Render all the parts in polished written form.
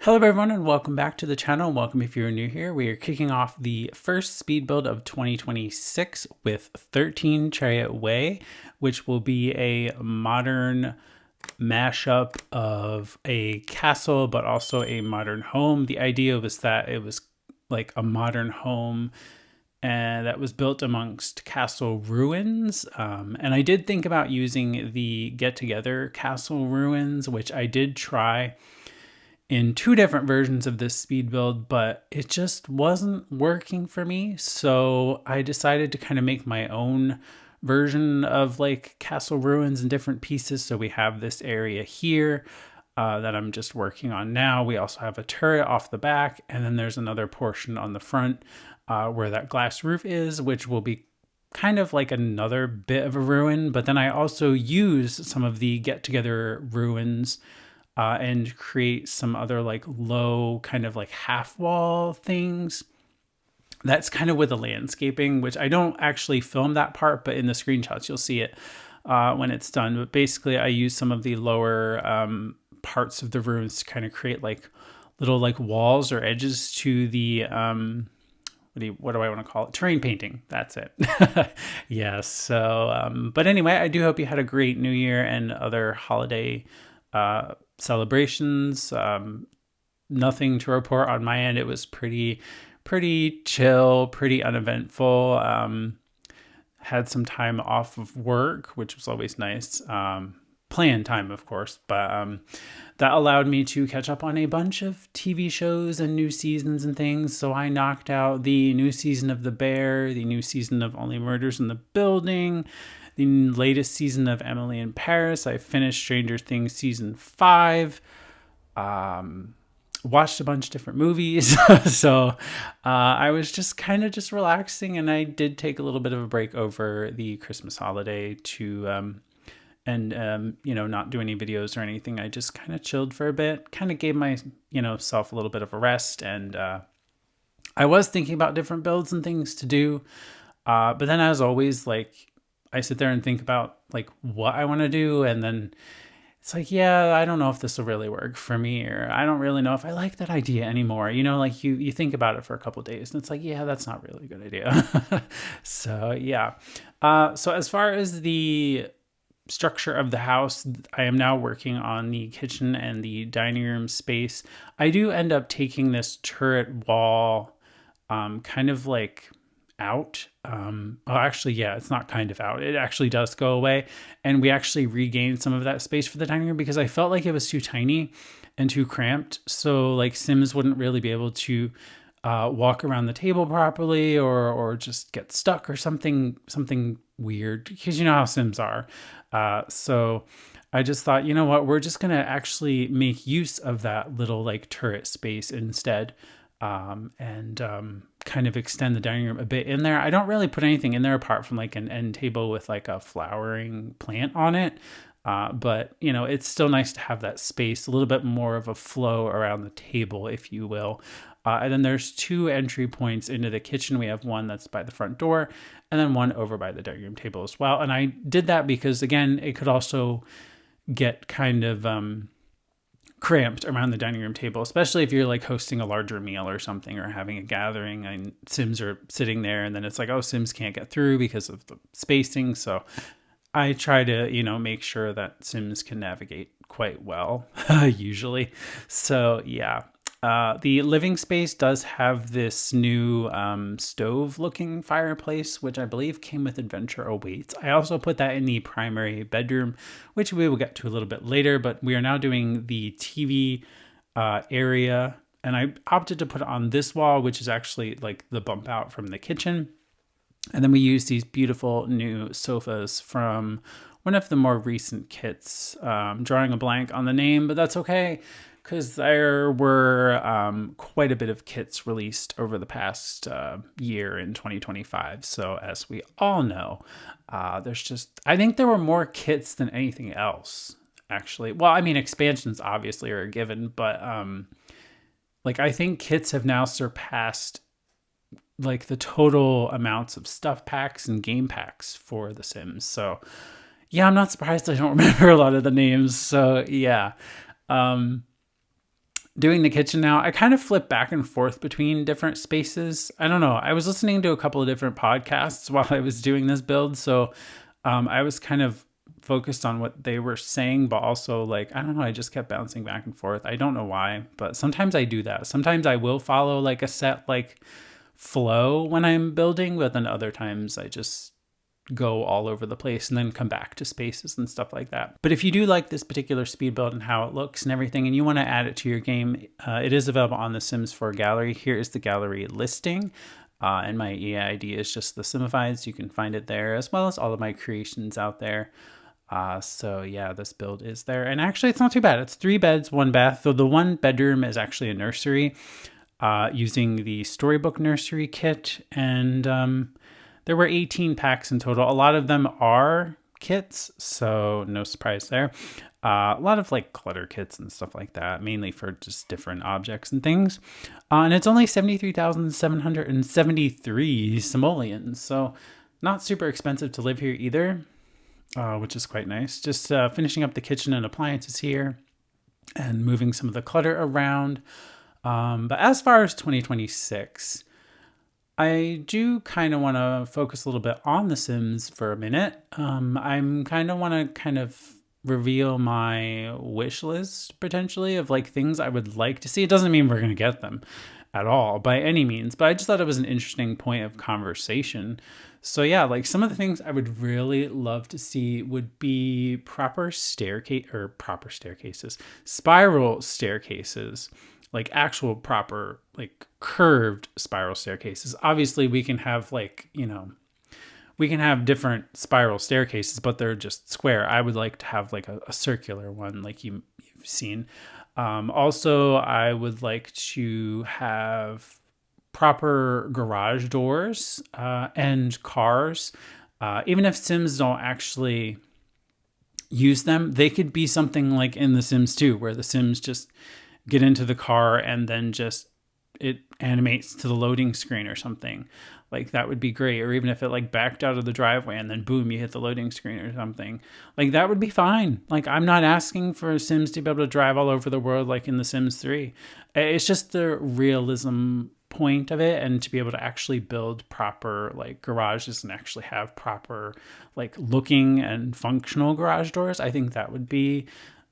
Hello everyone and welcome back to the channel. Welcome if you're new here. We are kicking off the first speed build of 2026 with 13 Chariot Way, which will be a modern mashup of a castle but also a modern home. The idea was that it was like a modern home and that was built amongst castle ruins. And I did think about using the Get Together castle ruins, which I did try in two different versions of this speed build, but it just wasn't working for me. So I decided to kind of make my own version of like castle ruins in different pieces. So we have this area here that I'm just working on now. We also have a turret off the back, and then there's another portion on the front where that glass roof is, which will be kind of like another bit of a ruin. But then I also use some of the Get Together ruins and create some other like low kind of like half wall things. That's kind of with the landscaping, which I don't actually film that part, but in the screenshots you'll see it when it's done. But basically I use some of the lower parts of the ruins to kind of create like little like walls or edges to the what do I want to call it? Terrain painting. That's it. Yes. So, but anyway, I do hope you had a great New Year and other holiday celebrations. Nothing to report on my end. It was pretty chill, pretty uneventful. Had some time off of work, which was always nice. Planned time, of course, but that allowed me to catch up on a bunch of TV shows and new seasons and things. So I knocked out the new season of The Bear, the new season of Only Murders in the Building, the latest season of Emily in Paris. I finished Stranger Things season 5. Watched a bunch of different movies. So I was just kind of just relaxing, and I did take a little bit of a break over the Christmas holiday to not do any videos or anything. I just kind of chilled for a bit, kind of gave my self a little bit of a rest, and I was thinking about different builds and things to do, but then as always, like, I sit there and think about like what I want to do, and then it's like, yeah, I don't know if this will really work for me, or I don't really know if I like that idea anymore. Like you think about it for a couple of days and it's like, yeah, that's not really a good idea. So yeah. So as far as the structure of the house, I am now working on the kitchen and the dining room space. I do end up taking this turret wall kind of like out. Actually, yeah, it's not kind of out. It actually does go away, and we actually regained some of that space for the dining room because I felt like it was too tiny and too cramped. So like Sims wouldn't really be able to walk around the table properly, or just get stuck or something weird, because you know how Sims are. So I just thought, you know what, we're just gonna actually make use of that little like turret space instead. And kind of extend the dining room a bit in there. I don't really put anything in there apart from like an end table with like a flowering plant on it. But it's still nice to have that space, a little bit more of a flow around the table, if you will. And then there's two entry points into the kitchen. We have one that's by the front door, and then one over by the dining room table as well. And I did that because, again, it could also get kind of cramped around the dining room table, especially if you're like hosting a larger meal or something, or having a gathering and Sims are sitting there, and then it's like, oh, Sims can't get through because of the spacing. So I try to make sure that Sims can navigate quite well usually. So yeah. The living space does have this new stove looking fireplace, which I believe came with Adventure Awaits. I also put that in the primary bedroom, which we will get to a little bit later, but we are now doing the TV area, and I opted to put it on this wall, which is actually like the bump out from the kitchen. And then we use these beautiful new sofas from one of the more recent kits. Drawing a blank on the name, but that's okay, because there were quite a bit of kits released over the past year in 2025. So as we all know, I think there were more kits than anything else, actually. Well, I mean, expansions obviously are a given, but like I think kits have now surpassed like the total amounts of stuff packs and game packs for The Sims. So yeah, I'm not surprised I don't remember a lot of the names. So yeah. doing the kitchen now, I kind of flip back and forth between different spaces. I don't know. I was listening to a couple of different podcasts while I was doing this build. So I was kind of focused on what they were saying, but also like, I don't know, I just kept bouncing back and forth. I don't know why, but sometimes I do that. Sometimes I will follow like a set like flow when I'm building, but then other times I just go all over the place and then come back to spaces and stuff like that. But if you do like this particular speed build and how it looks and everything, and you want to add it to your game, it is available on the Sims 4 gallery. Here is the gallery listing. And my EID is just TheSimified, so you can find it there, as well as all of my creations out there. So yeah, this build is there. And actually, it's not too bad. It's 3 beds, 1 bath. So the 1 bedroom is actually a nursery, using the Storybook Nursery kit. And there were 18 packs in total. A lot of them are kits, so no surprise there. A lot of like clutter kits and stuff like that, mainly for just different objects and things. And it's only 73,773 simoleons, so not super expensive to live here either, which is quite nice. Just finishing up the kitchen and appliances here and moving some of the clutter around. But as far as 2026, I do kind of want to focus a little bit on The Sims for a minute. I'm kind of want to kind of reveal my wish list potentially of like things I would like to see. It doesn't mean we're going to get them at all by any means, but I just thought it was an interesting point of conversation. So yeah, like some of the things I would really love to see would be proper staircases, spiral staircases, like actual proper, like curved spiral staircases. Obviously we can have like, we can have different spiral staircases, but they're just square. I would like to have like a circular one like you've seen. Also, I would like to have proper garage doors and cars. Even if Sims don't actually use them, they could be something like in The Sims 2, where the Sims just get into the car and then just it animates to the loading screen or something. Like that would be great. Or even if it like backed out of the driveway and then boom, you hit the loading screen or something. Like that would be fine. Like I'm not asking for Sims to be able to drive all over the world like in The Sims 3. It's just the realism point of it, and to be able to actually build proper like garages and actually have proper like looking and functional garage doors. I think that would be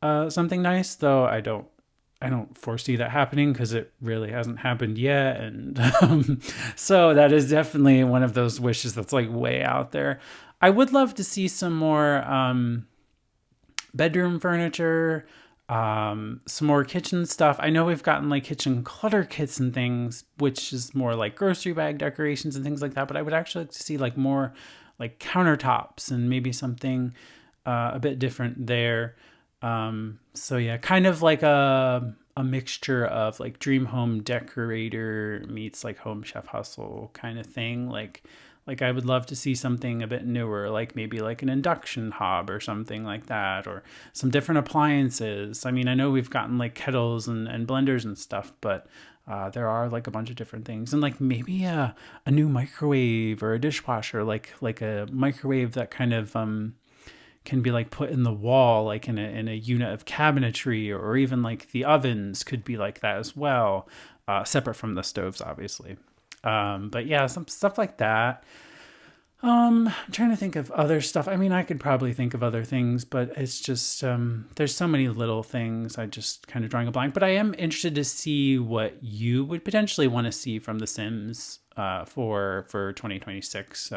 something nice, though I don't foresee that happening because it really hasn't happened yet. And so that is definitely one of those wishes that's like way out there. I would love to see some more bedroom furniture, some more kitchen stuff. I know we've gotten like kitchen clutter kits and things, which is more like grocery bag decorations and things like that. But I would actually like to see like more like countertops and maybe something a bit different there. So yeah, kind of like a mixture of like Dream Home Decorator meets like Home Chef Hustle kind of thing. Like I would love to see something a bit newer, like maybe like an induction hob or something like that, or some different appliances. I mean, I know we've gotten like kettles and blenders and stuff, but there are like a bunch of different things, and like maybe a new microwave or a dishwasher, like a microwave that kind of can be like put in the wall, like in a unit of cabinetry, or even like the ovens could be like that as well, separate from the stoves, obviously. But yeah, some stuff like that. I'm trying to think of other stuff. I mean, I could probably think of other things, but it's just, there's so many little things. I just kind of drawing a blank, but I am interested to see what you would potentially want to see from The Sims, for 2026.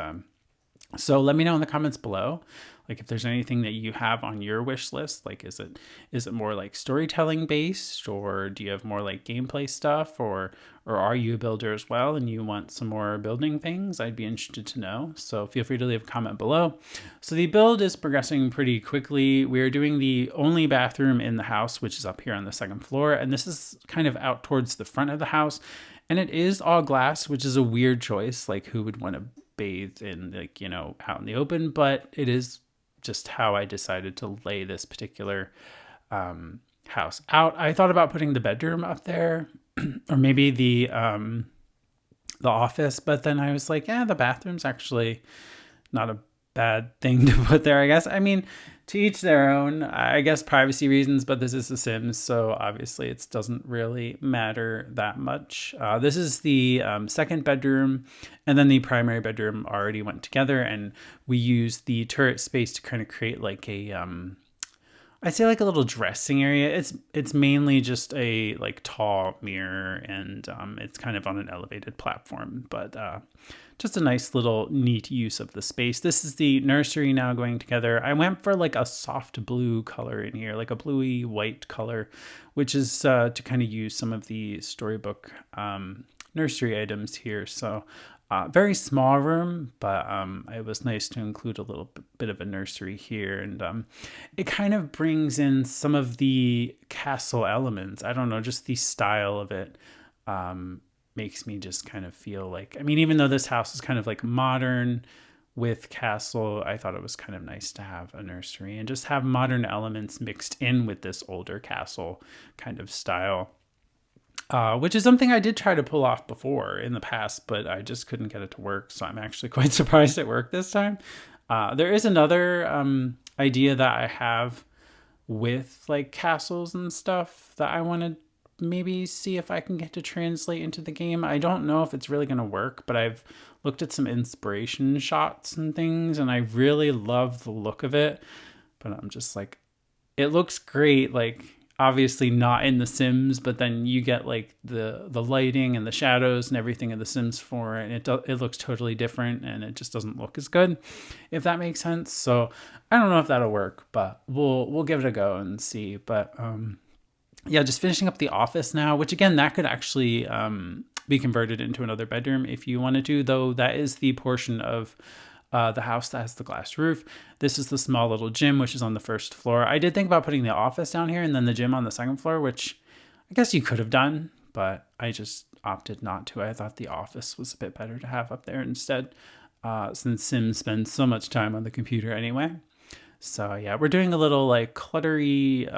So let me know in the comments below, like if there's anything that you have on your wish list. Like is it more like storytelling based, or do you have more like gameplay stuff, or are you a builder as well and you want some more building things? I'd be interested to know. So feel free to leave a comment below. So the build is progressing pretty quickly. We're doing the only bathroom in the house, which is up here on the 2nd floor, and this is kind of out towards the front of the house, and it is all glass, which is a weird choice. Like who would want to bathe in like, out in the open, but it is just how I decided to lay this particular house out. I thought about putting the bedroom up there or maybe the office, but then I was like, the bathroom's actually not a bad thing to put there, I guess. I mean, to each their own, I guess privacy reasons, but this is The Sims, so obviously it doesn't really matter that much. This is the second bedroom, and then the primary bedroom already went together, and we used the turret space to kind of create like a I'd say like a little dressing area. It's mainly just a like tall mirror, and it's kind of on an elevated platform, but just a nice little neat use of the space. This is the nursery now going together. I went for like a soft blue color in here, like a bluey white color, which is to kind of use some of the storybook nursery items here. So very small room, but it was nice to include a little bit of a nursery here. And it kind of brings in some of the castle elements. I don't know, just the style of it makes me just kind of feel like, I mean, even though this house is kind of like modern with castle, I thought it was kind of nice to have a nursery and just have modern elements mixed in with this older castle kind of style. Which is something I did try to pull off before in the past, but I just couldn't get it to work. So I'm actually quite surprised it worked this time. There is another idea that I have with like castles and stuff that I want to maybe see if I can get to translate into the game. I don't know if it's really going to work, but I've looked at some inspiration shots and things, and I really love the look of it. But I'm just like, it looks great, like obviously not in The Sims, but then you get like the lighting and the shadows and everything in The Sims 4, and it looks totally different, and it just doesn't look as good, if that makes sense. So I don't know if that'll work, but we'll give it a go and see. But yeah, just finishing up the office now, which again, that could actually be converted into another bedroom if you wanted to, though that is the portion of the house that has the glass roof. This is the small little gym, which is on the first floor. I did think about putting the office down here and then the gym on the second floor, which I guess you could have done, but I just opted not to. I thought the office was a bit better to have up there instead, since Sims spends so much time on the computer anyway. So yeah, we're doing a little like cluttery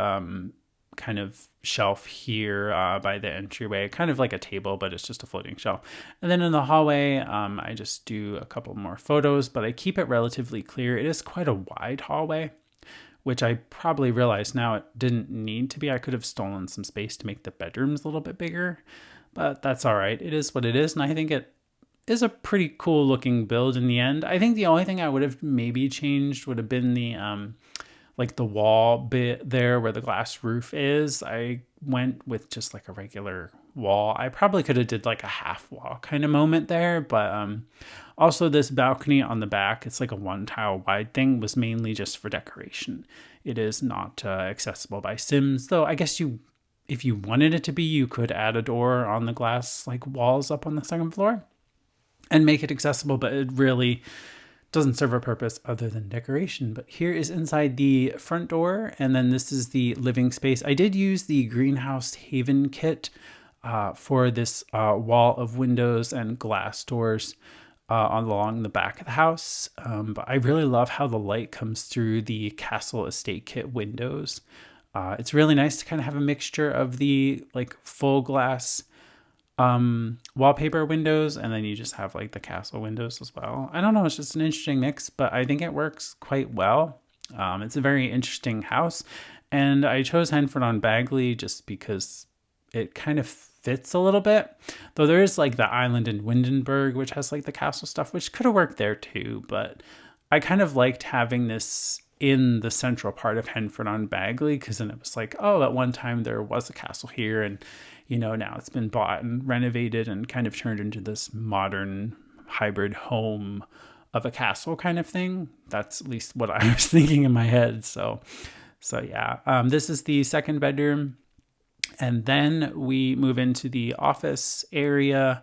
kind of shelf here by the entryway, kind of like a table, but it's just a floating shelf. And then in the hallway, I just do a couple more photos, but I keep it relatively clear. It is quite a wide hallway, which I probably realize now it didn't need to be. I could have stolen some space to make the bedrooms a little bit bigger, but that's all right. It is what it is, and I think it is a pretty cool looking build in the end. I think the only thing I would have maybe changed would have been the like the wall bit there where the glass roof is. I went with just like a regular wall. I probably could have did like a half wall kind of moment there, but also this balcony on the back, it's like a 1 tile wide thing, was mainly just for decoration. It is not accessible by Sims, though I guess if you wanted it to be, you could add a door on the glass like walls up on the second floor and make it accessible, but it really doesn't serve a purpose other than decoration. But here is inside the front door, and then this is the living space. I did use the Greenhouse Haven kit for this wall of windows and glass doors along the back of the house. But I really love how the light comes through the Castle Estate Kit windows. It's really nice to kind of have a mixture of the like full glass wallpaper windows, and then you just have like the castle windows as well. I don't know, it's just an interesting mix, but I think it works quite well. It's a very interesting house, and I chose Henford-on-Bagley just because it kind of fits a little bit, though there is like the island in Windenburg which has like the castle stuff, which could have worked there too, but I kind of liked having this in the central part of Henford-on-Bagley, because then it was like, oh, at one time there was a castle here, and you know, now it's been bought and renovated and kind of turned into this modern hybrid home of a castle kind of thing. That's at least what I was thinking in my head. So yeah, this is the second bedroom. And then we move into the office area,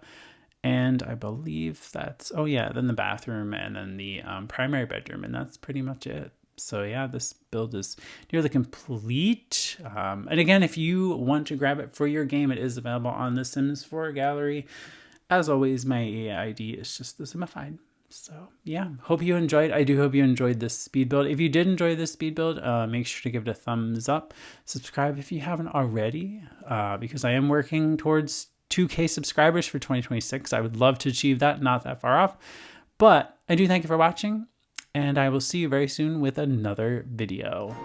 and I believe that's, oh yeah, then the bathroom, and then the primary bedroom, and that's pretty much it. So yeah, this build is nearly complete. And again, if you want to grab it for your game, it is available on the Sims 4 gallery. As always, my ID is just TheSimified. So yeah, hope you enjoyed. I do hope you enjoyed this speed build. If you did enjoy this speed build, make sure to give it a thumbs up. Subscribe if you haven't already, because I am working towards 2K subscribers for 2026. I would love to achieve that, not that far off. But I do thank you for watching, and I will see you very soon with another video.